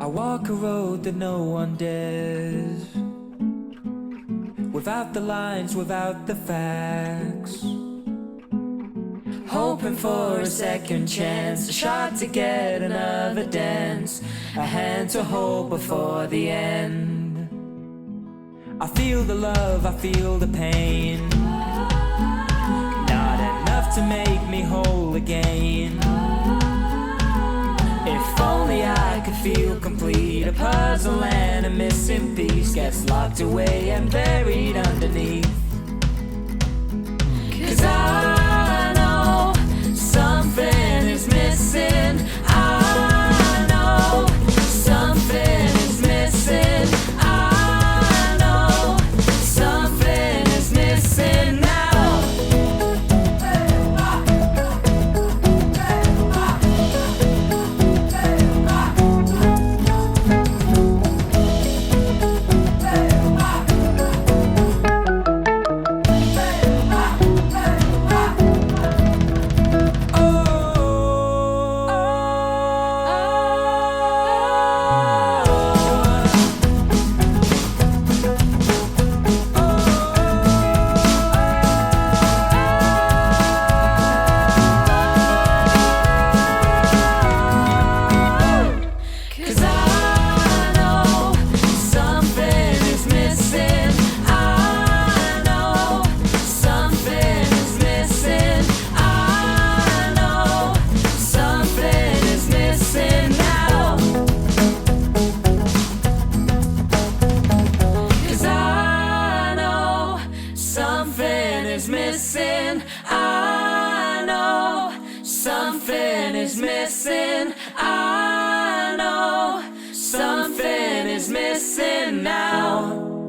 I walk a road that no one dares, without the lines, without the facts, hoping for a second chance, a shot to get another dance, a hand to hold before the end. I feel the love, I feel the pain, not enough to make me whole again. If only I could feel complete, a puzzle and a missing piece gets locked away and buried underneath. 'Cause I know something is missing. I know something is missing. I know something is missing now. Something is missing. I know something is missing. I know something is missing now.